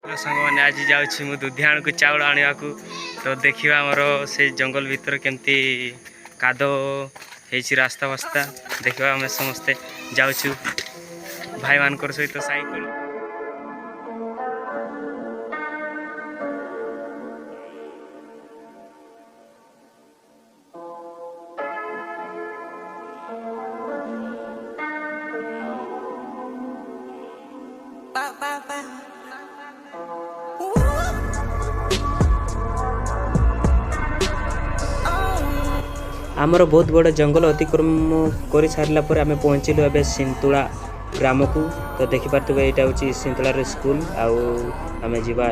सांग मैंने आज जाऊँ दुधियाण को चाउल आने को तो देखा आमर से जंगल भितर केमती काद हो रास्ता वास्ता देखा आम समस्ते जाऊँ भाई मान सहित साइकिल आमर बहुत बड़ा जंगल अतिक्रम कर सारा पर आम पहुँचलु ए सिंतुला ग्राम को तो देखिपे यहाँ हूँ सिंतुलार स्कूल आम जा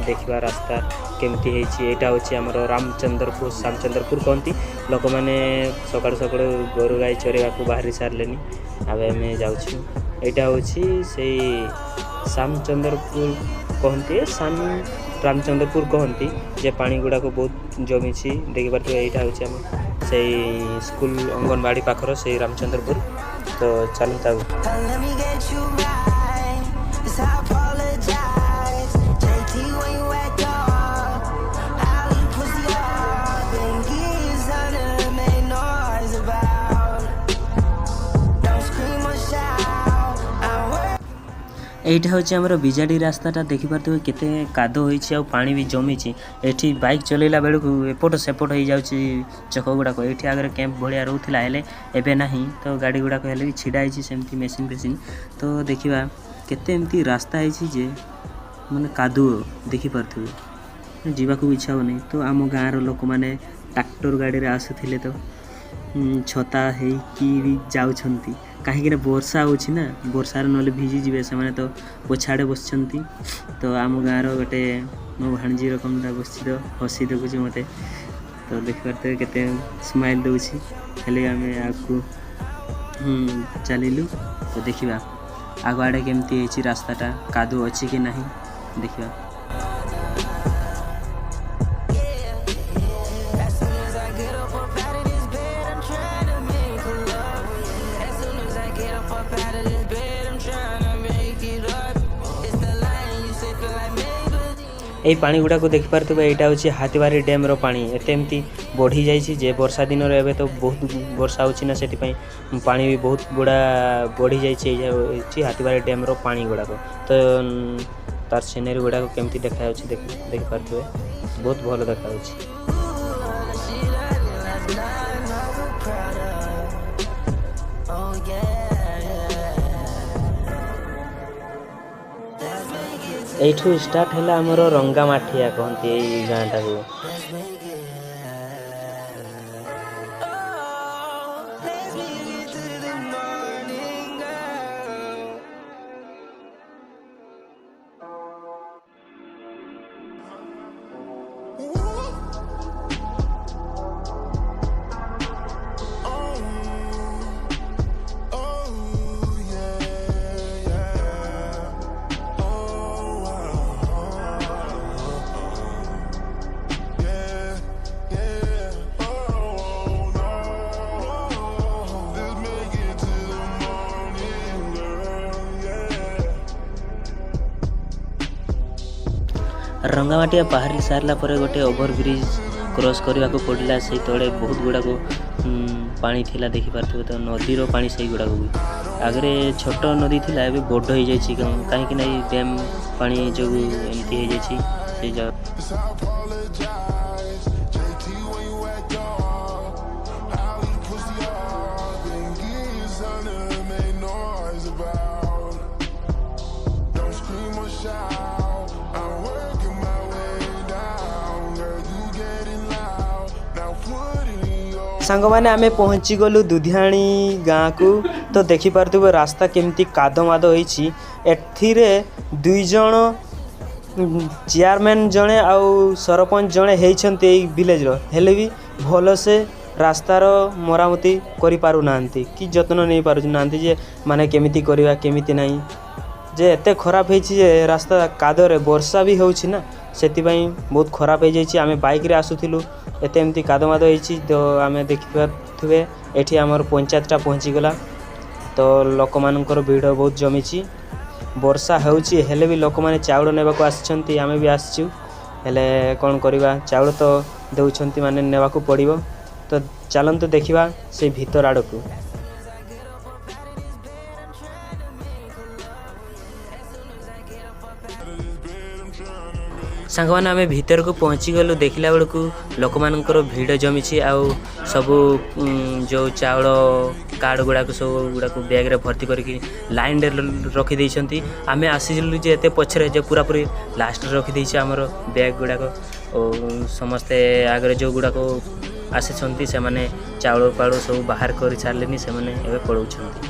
देखा रास्ता केमती यहाँ हूँ आम रामचंद्रपुर कहती लोक मैंने सका सका गोरु गाई चरवा बाहरी सारे आम जाऊँ यहाँ हूँ से श्यामचंद्रपुर कहती रामचंद्रपुर कहती जे पानी गुड़ाक बहुत जमी देखिपे यहाँ हूँ आम से स्कूल अंगनवाड़ी पाखर से रामचंद्रपुर तो चलता এইটা হচ্ছে আমার বিজাড়ি রাস্তাটা দেখিপারথিবে কেতে কাদো হয়েছে আর পানি भी জমি এটি বাইক চলাইলা বেলকু এপট সেপট হয়ে যাচ্ছে চক গুড়াক এটি আগে ক্যাম্প ভলিয়া রহুলা হেলে এবে ନାହିଁ তো গাড়ি গুড়াক হেলে भी छिड़ा ହେଇଛି সেমতি মেশিন ফেশিন তো ଦେଖିବା কেতে এমতি রাস্তা ହେଇଛି যে মানে কাদুଅ ଦେଖିପାରୁଥିବେ ଯିବାକୁ ଇଚ୍ଛା ହେଉନି ତ ଆମ ଗାଁର ଲୋକମାନେ ଟ୍ରାକ୍ଟର ଗାଡ଼ିରେ ଆସୁଥିଲେ ତ ଛତା ହେଇକି ବି ଯାଉଛନ୍ତି कहीं वर्षा होची ना वर्षार नले भिजी जीवे से तो पछाड़े बसछंती तो आम गाँव गोटे मो भाणजी रकम बस तो हसी देखुची मत तो देखिए केते स्माइल दूसरी हेले आम आगू चलू तो देखा आग आड़े केमती रास्ताटा कादू अच्छी कि नहीं देखा এই পানি গুড়াক দেখিপারে এইটা হচ্ছে হাতিবাড়ি ড্যাম্র পানি এতে এমতি বড়ি যাই যে বর্ষা দিনের এবে তো বহুত বর্ষা হচ্ছে না সেপাই পানি भी बहुत गुड़ा बढ़ी जाइए हातिबाड़ी डैम्र पानी गुड़ाक तो तार सिनेरी गुड़ाक केमती देखा देखिपारे बहुत भल देखा এইঠু स्टार्ट है आमर रंगामाठिया कहती गाँटा को रंगामाटिया बाहरी सारा पर गोटे ओभरब्रिज क्रॉस करने को पड़ा से तले बहुत गुड़ाक पानी थिला देखिपारे तो नदीर पानी से गुड़ाक भी आगे छोट नदी थिला एबे बड़ हो जाइए कहीं ना डैम पानी जो एमती हो जाइए सांग मैंने आम पहुँची गलु दुधियाणी गाँ को तो देखिपारे रास्ता केमती कादमाद होती एथिरे दुई जन चेयरमैन जड़े आउ सरपंच जड़े होती विलेज हेले भी भल से रास्तार मरामती करि पारु नांती कि जत्न नहीं पारु नांती जे माने केमिति करिवा केमिति नहीं जे एते खराब होती जे रास्ता कादरे वर्षा भी होछि ना सेतिबाई बहुत खराब हो जाइए आम बाइक रे आसुथिलु एते एमती कादमाद होइछि तो आम देखिपारे एठी आमर पंचायतटा पहुँचीगला तो लोक मानकर भीड़ बहुत जमी ବର୍ଷା ହେଉଛି ହେଲେ ବି ଲୋକମାନେ ଚାଉଳ ନେବାକୁ ଆସିଛନ୍ତି, ଆମେ ବି ଆସିଛୁ। ହେଲେ କ'ଣ କରିବା, ଚାଉଳ ତ ଦେଉଛନ୍ତି ମାନେ ନେବାକୁ ପଡ଼ିବ। ତ ଚାଲନ୍ତୁ ଦେଖିବା ସେ ଭିତର ଆଡ଼କୁ। ସାଙ୍ଗମାନେ ଆମେ ଭିତରକୁ ପହଞ୍ଚିଗଲୁ। ଦେଖିଲା ବେଳକୁ ଲୋକମାନଙ୍କର ଭିଡ଼ ଜମିଛି ଆଉ ସବୁ ଯେଉଁ ଚାଉଳ କାର୍ଡ଼ ଗୁଡ଼ାକ ସବୁ ଗୁଡ଼ାକୁ ବ୍ୟାଗ୍ରେ ଭର୍ତ୍ତି କରିକି ଲାଇନ୍ରେ ରଖିଦେଇଛନ୍ତି। ଆମେ ଆସିଲୁ ଯେ ଏତେ ପଛରେ ଯେ ପୁରାପୁରି ଲାଷ୍ଟରେ ରଖିଦେଇଛି ଆମର ବ୍ୟାଗ୍ ଗୁଡ଼ାକ। ଓ ସମସ୍ତେ ଆଗରେ ଯେଉଁ ଗୁଡ଼ାକ ଆସିଛନ୍ତି ସେମାନେ ଚାଉଳ ପାଉଳ ସବୁ ବାହାର କରି ସାରିଲେନି, ସେମାନେ ଏବେ ପଳାଉଛନ୍ତି।